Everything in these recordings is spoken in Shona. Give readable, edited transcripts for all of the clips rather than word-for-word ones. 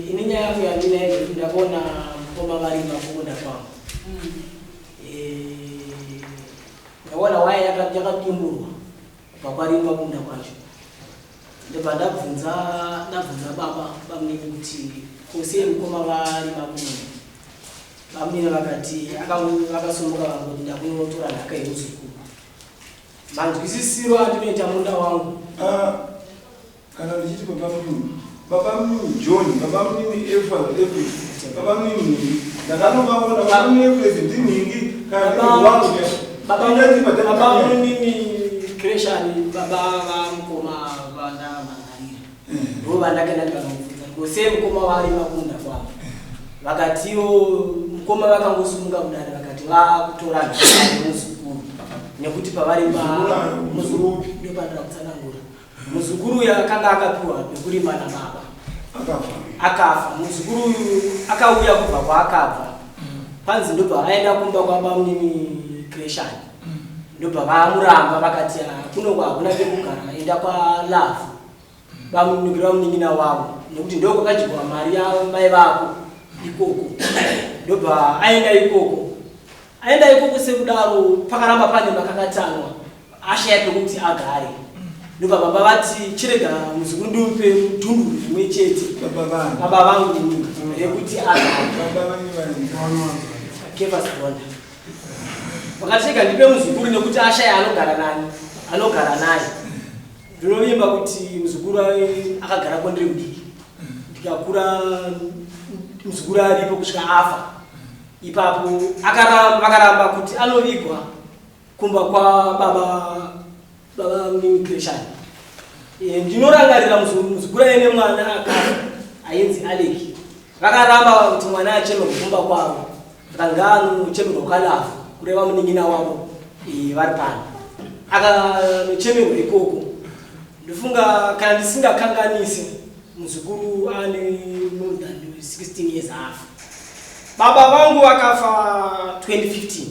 ininya ya mine ndabona mkoma bali mafunda kwangu. Ndabona waye yakatimbulwa pakwali mafunda kwacho. Ndibanda kubvunza baba bamini kuti kose mkoma bali mafunda. Bamini vakati akasumuka vangu ndakunotora nhaka yemuzukuru. Manzwisisiro andinoita munda wangu. Kana ndichiti baba mimi John, baba mimi Eva, baba mimi ndakanovaona baba mimi president ningi kana wangu baba mimi Christian baba mkoma vana manani. Ndo vandakenda ndikamufunza kose mkoma wali makunda kwangu. Vakatiwo mkoma vakangosumuka kudare vakati vakutora nhaka muzukuru. Nekuti pavari muzukuru ndopandira kutsanangura. Muzukuru yakanga akapiwa pekurima nababa akafa. Muzukuru akauya kubva kwaakabva panzi ndobva aenda kumba kwababa mimi Christian. Ndobva vamuramba vakati kunongo hakuna pekugara enda kwaLavu vamunukira munin'ina wavo nekuti ndiko kwakadyiwa mari yamai vako ikoko. Ndobva aenda ikoko sekudaro pakaramba pane makakatanwa ashaya pekuti agare. Ndobva baba vati chirega muzukuru ndimupe mudhumbu rimwe chete baba vangu rekuti agare. Vakacheka ndipe muzukuru nekuti ashaya anogara naye. Ndinovimba kuti muzukuru akagara kwandiri kudiki. Ndikakura muzukuru aripo kusvika afa. Ipapo vakaramba kuti anovigwa kumba kwa baba mimi Christian. Ndinorangarira muzukuru ene mwana akafa ainzi Aleki. Vakaramba kuti mwana achemerwe kumba kwavo. Rangano chemerwa kwaLavu kureva munin'ina wavo vari pano. Akanochemerwa ikoko. Ndifunga kana ndisingakanganisi muzukuru ane more than 16 years afa. Baba vangu akafa 2015.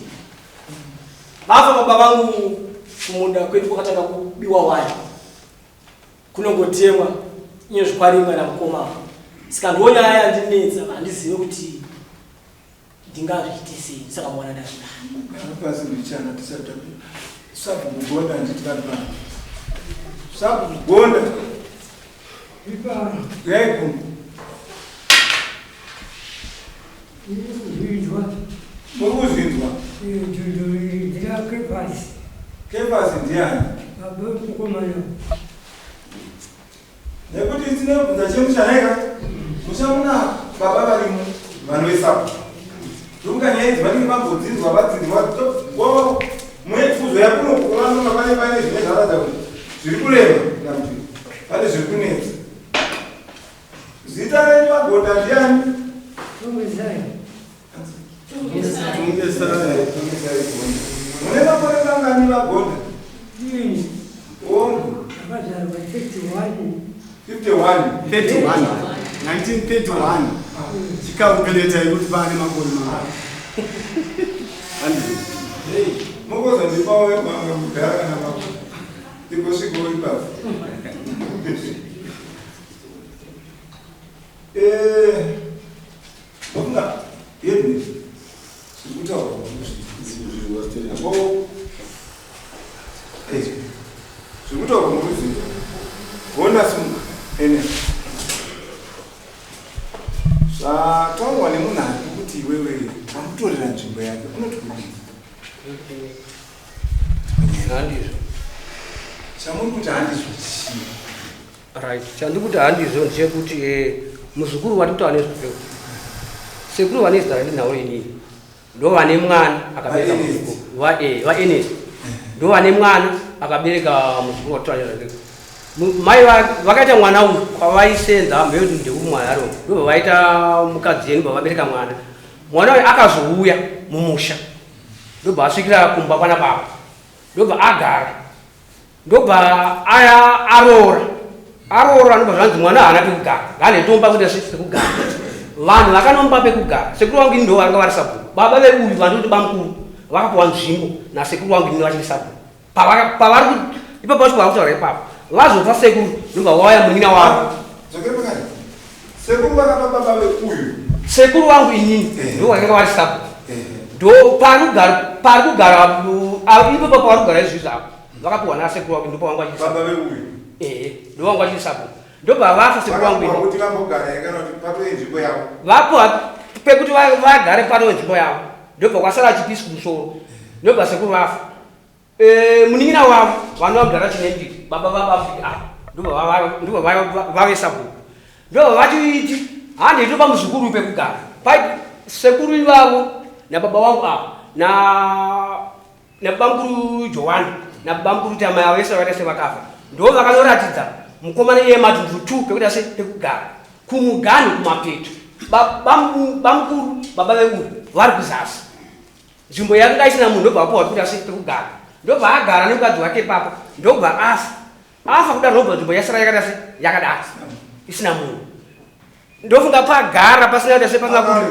Vafa baba vangu kumunda kwedu kwakatanga kubiwa waya. Kunongotemwa inye zvikwarimwa namukoma. Saka ndiona aya ndinetsa handizive kuti ndingazviite sei. Saka mwana dai. Pasi ndichana tisata. Sabu kugonda nditamba. Sabu kugonda. Ipa. Yaipo. Ndizwa. Mukuzvinzwa. Ndira kepasi. Kepasi ndiani? Baba mukomana. Nekuti tinobvunza chemuchanaika. Muchamuna baba varimu vanoisapo. Ndokukanyaizi vanenge vambodzinzwa vadzinzwa wavo mwefuzo yakunokuvanonga pane zvine zvaradza kuti zviri kurema kana kuti pane zviri kunetsa. Zita renyu vagonda ndiani? Tongesai. Mune makore mangani vagonda? Ongo. Akazarwa 51. 1931. Chikaupeleta ikuti pane makore mangani. Mukoza ndipawo kwanga kugara kana makore. Tikosvikawo ipapo. Nokunga yedni sikutaura zvekutaura muruzivo vona sunga ene zvataurwa nemunhu ari kuti iwewe amutorera nzvimbo yake unoti kudii? Handizvo. Chamuri kuti handizvo chii? Right. Chandikuti handizvo ndechekuti muzukuru watitaura nezvazvo. Sekuru vane zita randinawo inini. Ndo vane mwana akabereka muzukuru. Vaenesi. Ndo vane mwana akabereka muzukuru watitaura nezvazvo. Mai vakaita mwana uyu kwavaisenza mbeu ndekumwana aro. Ndo vaita mukadzi yenu vabereka mwana. Mwana uyu akazouya mumusha. Ndobva asvikira kumba kwana baba. Ndobva agara. Ndobva aya aroora ndobva zvanzi mwana haana pekugara. Nganetomba kuti asvitse kugara. Vanhu vakanomba pekugara. Sekuru wangu ndo vanga vari sabhuku. Baba veuyu vanoti bamukuru vakapuwa nzvimbo nasekuru wangu ino vachiri sabhuku. Pavari ipapo vacho vakutaura ipapo. Vazopa sekuru ndobva vauya munin'ina wavo. Sekuru wakapa baba uyu. Sekuru wangu inini ndo wakanga wari sabu. Ndo parugara ipo papa parugara izviza. Vakapiwa na sekuru wangu ndo wangu achi baba uyu. Ndo wangu achi sabu. Ndo bava sekuru wangu inini. Kuti vambogara yakana kuti pato nzvimbo yavo. Vapo pekuti vagare pato nzvimbo yavo. Ndo kwasara chipisi kumusoro. Ndo basekuru vafa. Muningina wavo vanhu vamudhara chinendi baba ndo vave sabu. Ndo vachiti handi ndo pamuzukuru pekugara. Pai sekuru ivavo nababa wangu na bamkuru Joani na bamkuru Tama yawese varese vakafa. Ndo vakanoratidza mukomana iye madhudhu 2 pekuti ase pekugara. Kumugani kumapeto. Bamkuru baba veku vari kuzasi. Nzvimbo yakanga isina munhu ndobva apuwa kuti ase pekugara. Ndobva agara nemukadzi wake ipapo. Ndobva afa kuda ndobva nzvimbo yasara yakadasi yakadasi isina munhu. Ndofunga pagara pasina kuti ase pasina kuti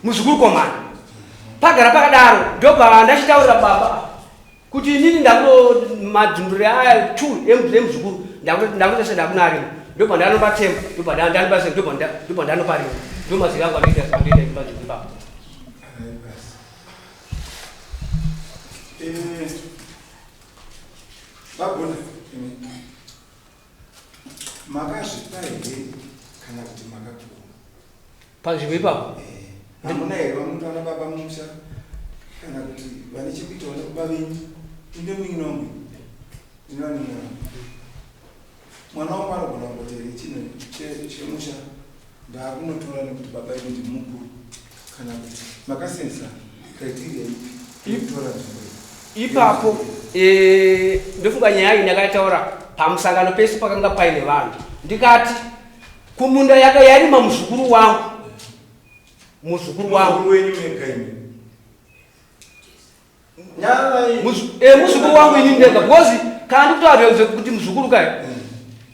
muzukuru komana. Pagara pakadaro ndobva ndachitaurira baba kuti inini ndakuno madhunduri aya 2 emuzukuru ndakuti ase ndakunarima. Ndobva ndanopatemba ndobva ndanobase ndobva ndanoparima. Ndomaziva yangu anoita ipapo. Babona makazvipa here kana kuti makapfuwa panzvimbo ipapo hamuna here vamuntu vana baba mumusha kana kuti vane chekuitawo nekuba venyu inde muina umwe inanina mwana wangu anogona kungoti here chino chemusha ndaakunotora nekuti baba ino ndi mukuru kana kuti makasensa criteria ipi inotora nzvimbo ipapo ndofunga nyaya iyi ndakataura pamusangano pese pakanga paine vanhu ndikati kumunda yakayarima muzukuru wangu muzukuru wangu ini ndega because kana ndikutaura kuti muzukuru kai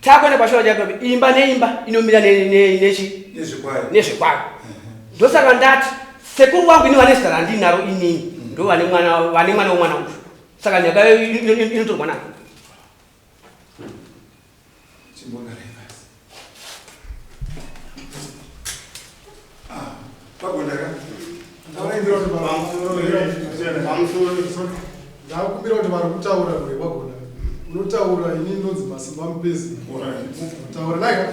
takwenda pashora chake imba neimba inomira nezvikwayo ndosaka ndati sekuru wangu ini vane zita randinaro inini ndo vane mwana womwana uyu saka nyaka inotorwa nani ndakumbira kuti vari kutaura kure kwagona unotaura ini ndonzi Masimba Mupezi taura naika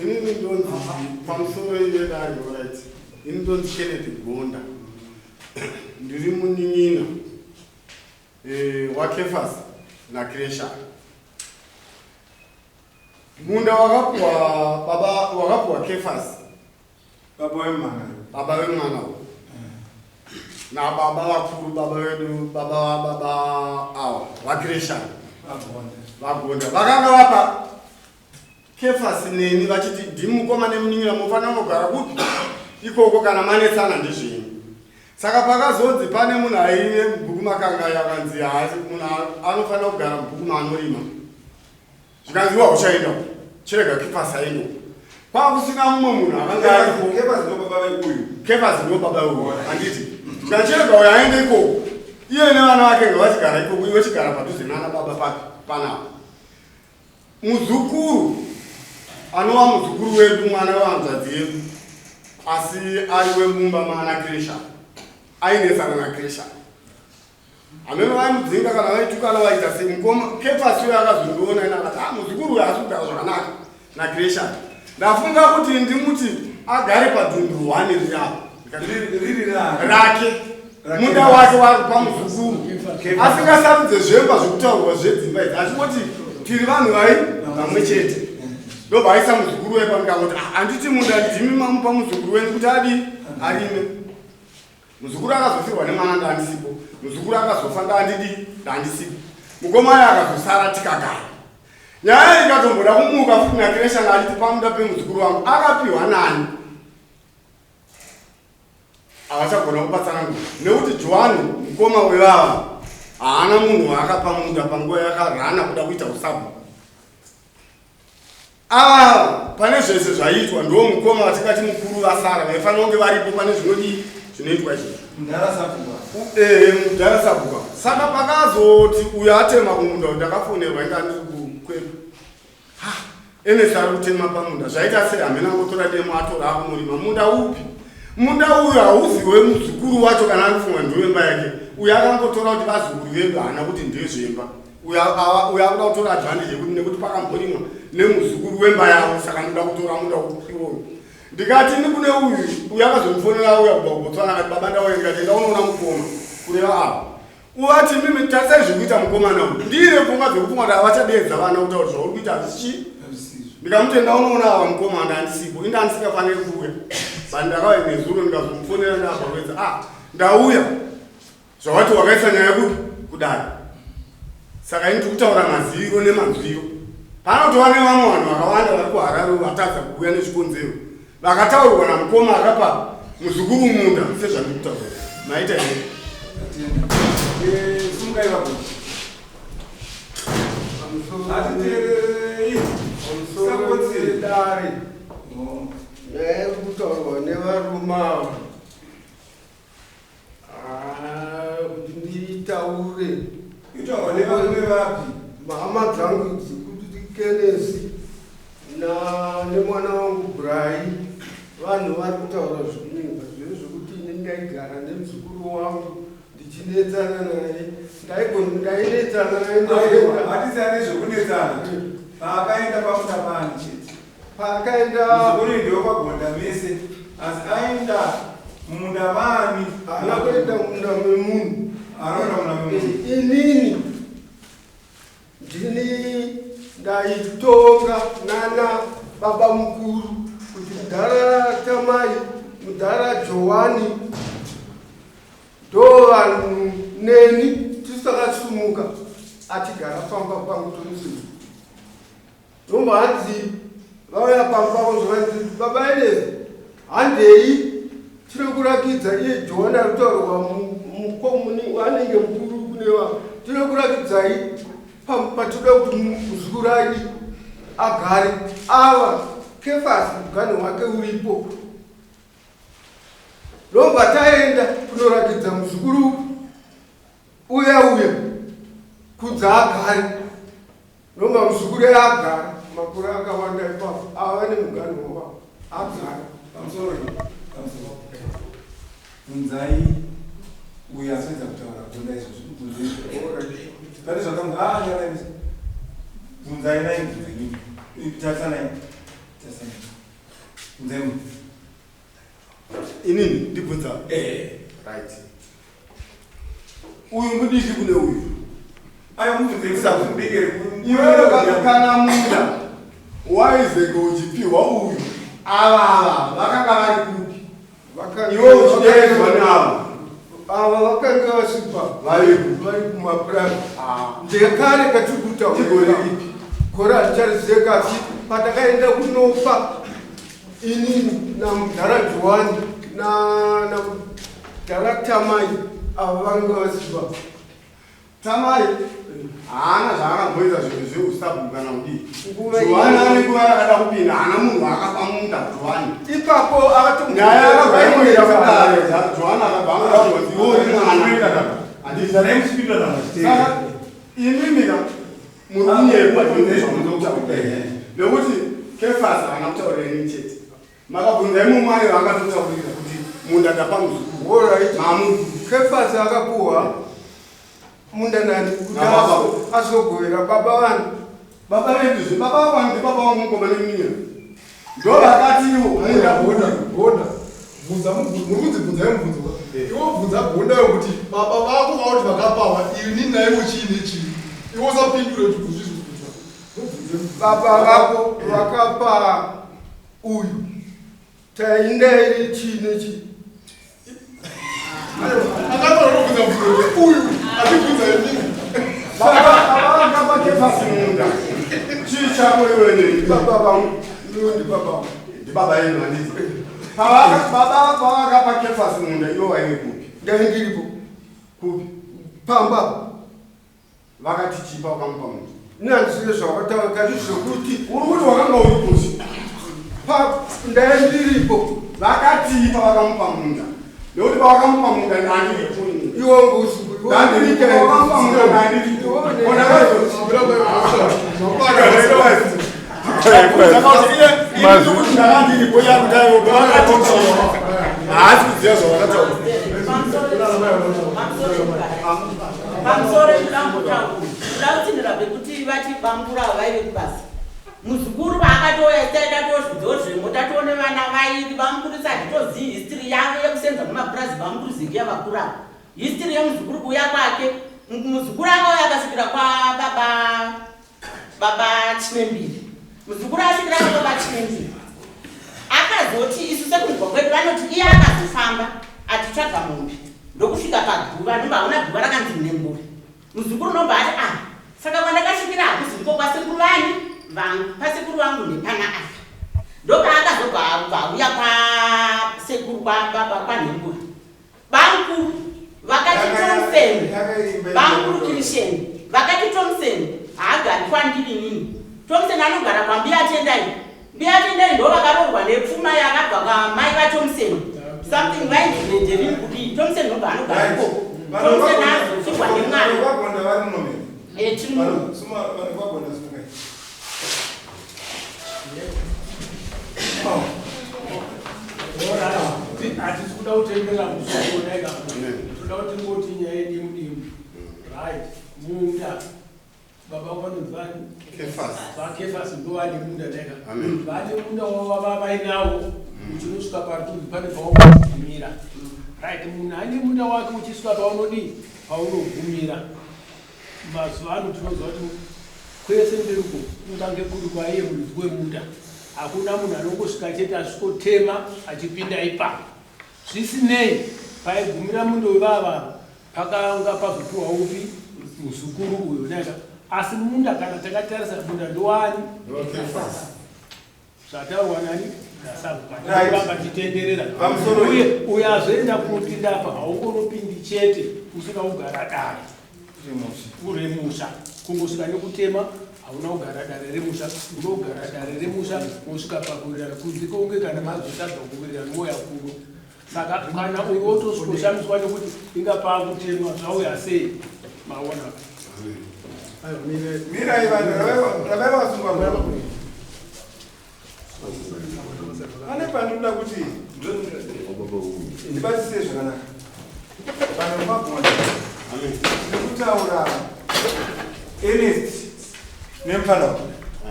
inini ndonzi pamusoro ivedari right ini ndonzi Kennedy Gonda ndiri munin'ina waKefas naCresha. Munda wakapuwa Kefas baba vemwana na baba vakuru baba vedu baba awa vaCresha vagonda vakanga vapa Kefas neni vachiti ndimukomana nemunin'ina mufanira kugara kuti ikoko kana manetsana ndizvenyu. Saka pakazodzi pane munhu aine bhuku makanga yakanzi haasi munhu anofanira kugara mubhuku maanorima. Zvikanziwa uchaenda chirega Kefas aendo. Kwakusina mumwe munhu akanga aripo. Kefas ndo baba uyu handiti. Zvikachirega uyo aende ikoko. Iye nevana vake ngavachigara ikoko iwe chigara padhuze nana baba panapa. Muzukuru anova muzukuru wedu mwana wehanzvadzi yedu asi ari wemumba maanaCresha. Ainesana naCresha. Amene vaimudzinga kana vaitukana vaita semukoma Kefas uyo akazondiona ina akati muzukuru uyu asukugara zvakanaka naCresha. Ndafunga kuti ndimuti agare padhundu 1 riri rake munda wake wari pamuzukuru asingasarudze zvemba zvokutaurwa zvedzimba idzi achingoti tiri vanhu vai vamwe chete. Ndobva aisa muzukuru wepa ndikangoti handiti munda ndimi mamupa muzukuru wenyu kuti arime. Muzukuru akazofirwa nemwana ndandisipo. Muzukuru akazofa ndandisipo. Mukomana akazosara tikagara. Nyaya ikatomboda kumuka futi naCresha ngachiti pamunda pemuzukuru wangu akapiwa nani. Avachagona kubatsana nguva nekuti Joani mukoma wevava haana munhu waakapa munda panguva yakarana kuda kuita usabu. Pane zvese zvaitwa ndo mukoma vatingati mukuru vasara vaifanira kunge varipo pane zvinodii zvinoitwa izvi mudhara sabuka. Saka pakazoti uyo atema kumunda kuti ndakafonerwa inga ndiri kukwedu Enesi ari kutema pamunda zvaita sei hamena ngotora demo atora akumurima munda upi munda uyu hauziwe muzukuru wacho kana arifunga ndowemba yake uyu akangotora kuti vazukuru vedu haana kuti ndezvemba uyu akuda kutora advantage yekuti nekuti pakamborimwa nemuzukuru wemba yavo saka ndoda kutora munda iwoyu ndikati ini kune uyu akazondifonera uya kubva kubotswana akati baba ndauya ndikati ndaunoona mukoma kureva apa uvati mimi tarisai zvekuita mukomana uyu ndire pfungwa dzekufunga kuti havachadedza vana kutaura zvauri kuita hazvichi ndikamutenda unoona ava mukomana handisipo inde handisingafaniri kuuya saka ndakauya nezuro ndikazomufonera ndabvakuedza ndauya zvawati wakaisa nyaya yekuti kudai saka ini tikutaura maziro nemanzwiro panotova nevamwe vanhu vakawanda vari kuharare vatadza kuuya nezvikonzero vakataurirwa namukoma akapa muzukuru munda sezvandikutaura maita here dare kutaurwa nevarume ava kuti nditaure mhama dzangu dzekuti Kenesi nemwana wangu Brai vanhu vari kutaura zvinhu zvekuti ini ndaigara nemuzukuru wangu ndichinetsana naye ndainetsana naye zvekunetsana paakaenda pamunda pani paakaenda muzukuru ndio pagonda mese asi aenda mumunda mani anakuenda munda memunhu anoenda munda memunhu inini ndini ndaitonga nana baba mukuru kuti mudhara Tamai mudhara Johani ndo vanhu neni tisakasumuka atigara pamba pangu tomusimu ndomba hanzi vauya pamba kuzovanzi baba Enesi handei tiri kurakidza iye Johani ari kutaurwa mukomuni wanenge mukuru kunewa tiri kurakidzai patoda kuti muzukuru ake agare ava Kefasi mugano wake uripo ndomba taenda kunorakidza muzukuru uya kunze agare ndomba muzukuru agara makuru akawanda ipapo ava nemugano wavo agara pamusoro kunzai uya asinoedza kutaura kunda izvozvo pane zvakamhanyara kunzai nai tasanai kunzai inini ndibvunza right uyu mudiki kune uyu aya iwewe kana munda waizenge uchipiwa uyu ava vakanga vari kupi iwe uchideedzwa neavo ava vakanga vasipa vari kumapurani ndekare katiri kutaura gore haticharizeka asi patakaenda kunopa inini namudhara Johani namudhara Tamai ava vanga vasipa Tamai haana zvaakamboita zvinhu zveusabu kana kudii Johani ane nguva yakada kupinda haana munhu akapa munda Johani ipapo nyaya yakabvaimoita kudare Johani akabva saka imimika murinyepa nekuti Kefasi haana kutaurira chete makabvunza imumwari vaakatotaurira kuti munda ndapa muzukuru mamu Kefasi akapuhwa munda nani kuti azogovera baba vanhu baba vedu baba vangu baba vangu mukoma neminya ndo vakati iwo gonda murudzibvunza yemubvunzo iwo bvunza gonda yokuti baba vako vauti vakapawa ini naiwo chiine chii iwo usapindure kuti kuzvizvibvunza baba vako vakapa uyu taindairi chiine chii akatorovunza bvunzo uyu atibvunza inini vakapa Kefasi munda chii chako iwene baba vangu ndi baba vangu ndibaba yenu handisi baba pavakapa Kefasi munda iwo waine kupi ndaindiripo kupi pamba vakati chipa wakamupa munda nandisiye zvavataura kati zvokuti uri kuti wakanga uri kusi ndaindiripo vakatipa vakamupa munda nekuti pavakamupa munda ndandiripo iwo ngusuku vakamupa munda ndandiripo muzukuru vaakatoya taita tozvidozvemo tatoone vana vairi vamukurisa hatitozivi history yavo yekusenza kumabhurazi vamukuruzikia vakura history yemuzukuru kuuya kwake muzukuru akauya akasvikira kwababa Chimembiri muzukuru asvikira kwababa Chimembiri akazoti isu sekunzwa kwedu vanoti iye akazofamba atitsvaga mombe ndokusvika paguva nombaona guva rakanzi Nemburi muzukuru nomba ati saka kwandakasvikira hakuziviko kwasekuru vani pasekuru vangu nepana apa ndoka akazobva auya kwasekuru kwanhemburi bankuru vakati Thompson bankuru Kirisheni vakati Thompson haagari kwandiri nini Thompson anogara kwambiya tendai mbiya tendai ndo vakarorwa nepfuma yakabva kwamai vaThompson something vainzvenjerini kuti Thompson nobva anogara ko Thompson azofirwa nemwana hatisi kuda kutendera musokoneka toda kuti ngoti nyaya yedimudimu right munda baba vanozvani vakefasi ndovane munda neka vane munda wava vainawo uchinosvika parikuzi pane paunogumira right munhu ane munda wake uchisvika paunodii paunogumira mazuva ano tinoziva kuti kwese mberiku kungange kuri kwaiye muridzi wemunda hakuna munhu anongosvika chete asvikotema achipinda ipapo zvisinei paigumira mundo wevava pakanga pazopiwa upi muzukuru uyo naka asi munda kana takatarisa munda ndowani zvataurwa nani nasaruka titenderera uye uyo azoenda kunopinda apa haukonopindi chete usina kugara dare uremusha kungosvika nekutema hauna kugara dare remusha unogara dare remusha wosvika pakuwirirana kunze konge kana mazotadza kuwirirana moya kuru saka kana uyu wotosvikoshamiswa nekuti ingapaa kutemwa zvauya sei maona mirai vanhu ravaivasunga pane pandoda kuti ndibatisire zvakanaka vanhu vagona nekutaura Ernest nempano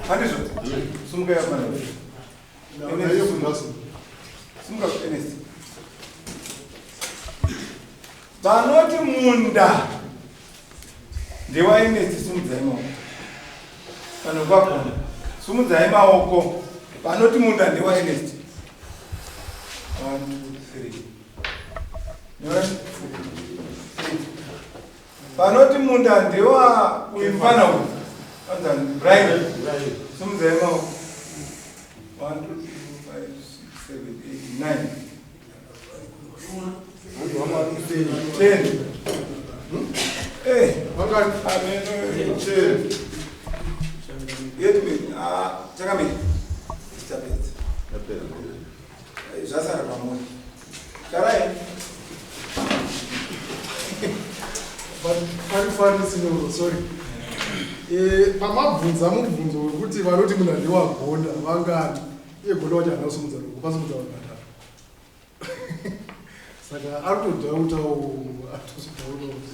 handizvo sumuka yapano sumuka Ernest vanoti munda ndewa Ernest sumudzai maoko vanhu vagona sumudzai maoko vanoti munda ndewa Ernest 1 2 3 vanoti munda ndewa uimpana uyu anzani Brian sumudzai maoko 1 2 3 4 5 6 7 8 9 10 chakamira zvasara pamwe karai sorry pamabvunza mubvunzo wekuti vanoti munhu andiwagonda vangani iye gonda kuti anasumudza pasumudza vangatatu saka arikutodhautawo atosudhauta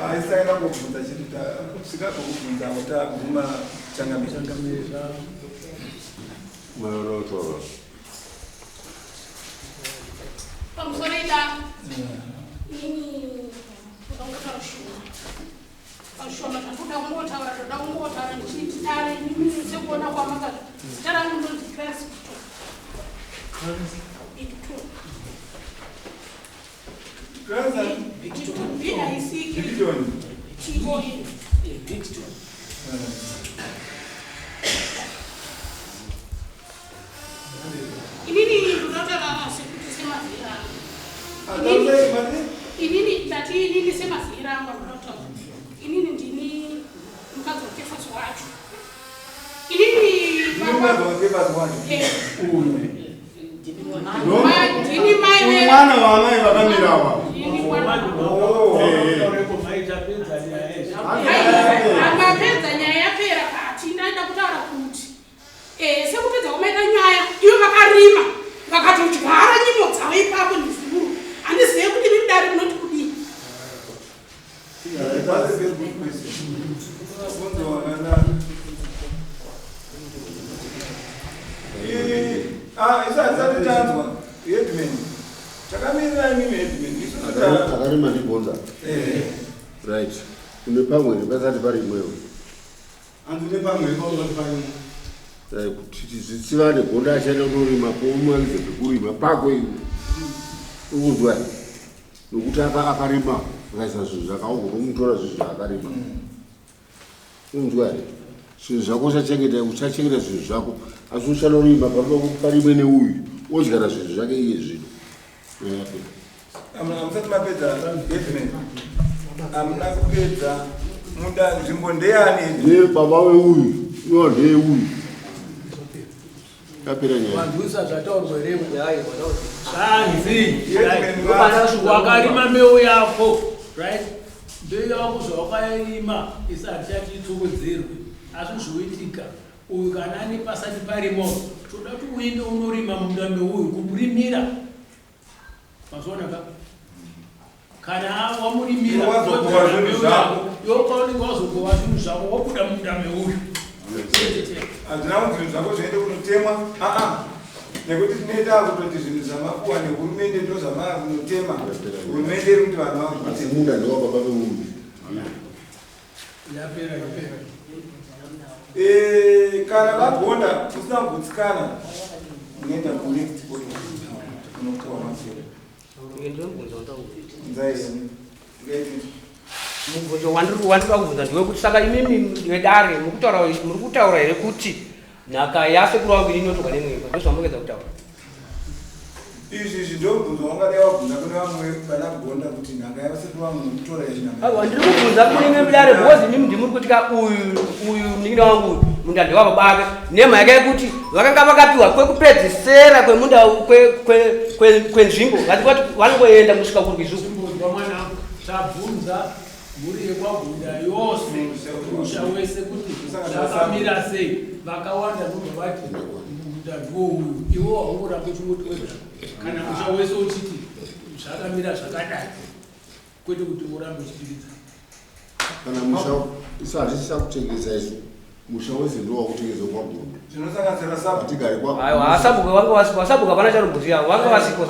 aisaenda kubvunza chiti kusvika kwokubvunza utaguma changamira pamusoreda ini ukangotaura shoma zvakuda kungotaura ndichiti tare ini sekuona kwamaka zita rangu ndonzi Grace inini ndinotaura sekuti semazira inini ndati inini semazira angu ndinotaura inini ndini mukadzi wakefasi wacho inini ndini mai mwana wamai vakamirawa angapedza nyaya yapera pati ndaenda kutaura kuti isati tanzwa headman takamirira imimi headman akarima ndigonda right une pamwe nepasati pari imwewo andine pamwe paungati parimwe kuti zvisivane gonda achaenda kunorima poumanize pekurima pako iwe ukunzwa nokuti akarima akaisa zvinhu zvakaongo nomutora zvinhu zvaakarima unzwa zvinhu zvako uchachengeta zvinhu zvako asi uchanorima parimwe neuyu odyara zvinhu zvake iye zvino amusati mapedza headman amuna kupedza muda nzvimbo ndeyani ndebaba weuyu iwa ndeyeuyu yapera nyaya vandusa zvataurwa remwe zvanzi wakarima mbeu yako right mbeu yako zvawakairima isati yachitsokodzerwe asi zvoitika uyu kana ane pasati parimo toda kuti uende unorima munda meuyu kumurimira mazoonaka kana wamurimira yopaunenge wazogova zvinhu zvako wabuda munda meuyu hazvina kuti zvinhu zvako zvoende kunotemwa nekuti tinoita kutoti zvinhu zvamapuwa nehurumende ndo zvamanotema hurumende iri kuti vanhu munda ndewababa vemunhu yapera kana vagonda usina kugutsikana unoenda connect unopuwa masero mubvunzo wandinoda kubvunza ndewekuti saka imimi vedare muri kutaura here kuti nhaka yasekuru wangu inotorwa nemwemba ndozvamongedza kutaura izvi ndobvunzo wangadai wabvunza kune vamwe vana kugonda kuti nhaka yasekuru wangu mutora ndiri kubvunza kune imwe mudare because imimi ndimuri kutika uyu munin'ina wangu munda ndewababa bake nemha yake yekuti vakanga vakapiwa kwekupedzisera kwemunda kwenzvimbo vatikati vanongoenda kusvika kurwizuku mwanangu tabvunza mhuri yekwagunda yose musha wese kuti zvakamira sei vakawanda nobva vati munda ndouyu iwo haungoramba uchingoti wega kana musha wese uchiti zvakamira zvakadai kwete kuti urambe uchitiridza kana musha isati chisakutengesa isu musha wese ndowakutengesa kwagunda zvinosanganisira sabu tigari aiwa asabuka wanga wasabuka pana charomboziya wanga wasipo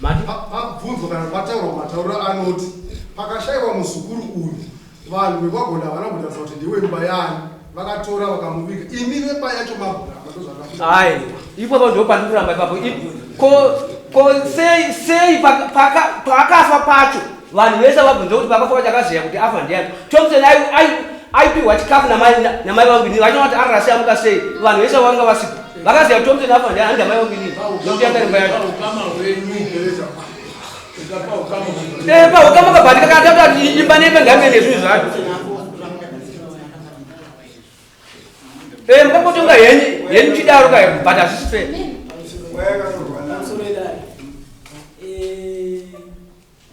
mabvunzo kana pataurwa matauro anoti pakashaiwa muzukuru uyu vanhu vekwagona vana kutaridza kuti ndiwe imba yani vakatora vakamuvika imi vemba yacho mabhurama ai ipo ndo pandikuramba ipapo ko sei pakafa pacho vanhu vese vabvunza kuti pakafa chakaziya kuti afa ndiani Thompson aipiwa chikafu namai vangu inini vachina kuti arasi amuka sei vanhu vese vanga vasipo vakaziya kuti Thompson afa ndiani andamai vangu inini nokuti yakarimba yacho paukama kabhatika kana kuti imba nembe ngamene nezvinhu zvacho mukapotonga henyu chidaro kai but hazvisi fe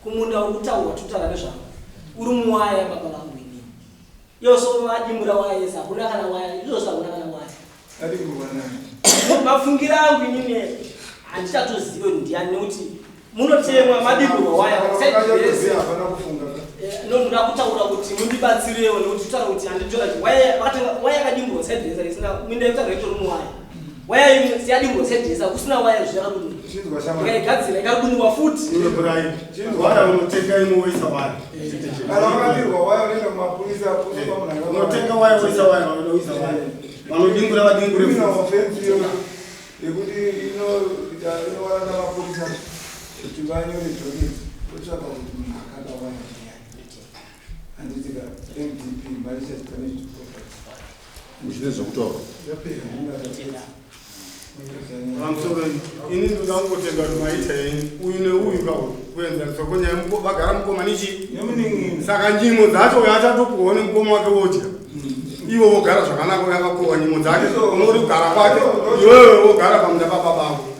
kumunda urikutaurwa tutaura nezvako uri muwaya baba vangu inini yose vadimbura waya yese hakuna kana waya izvozvo hakuna kana waya mafungira angu inini handitatozive ndiani nekuti munotemwa madimburwa waya ndomuda kutaura kuti mundibatsirewo nekuti tutaura kuti handitora kuti waya yakadimburwa sedhesa isina minda yekutaura itori muwaya waya imwe siyadimburwa sedhesa kusina waya zvakadini ikaigadzira ikadunwa futi waya unotenga imwe woisa waya kana wakabirwa waya unoenda kumapurisa unotenga waya woisa waya unoisa waya vanodimbura vadimbure yekuti inowana mapurisa kuti vanyore dhoketi otsvaka kuti munhu akada waya handitika mdp malicious damage to property muchine zvekutaura pamusoro ini ndoda kungotenga kuti maita henyu uyu neuyu kakuenzanisa konyaya vagara mukoma nichi saka nyimo dzacho uyo achatopuwawo nemukoma wake wodya ivo vogara zvakanaka yakakohwa nyimo dzake unori kugara kwake iwewe wogara pamunda pababako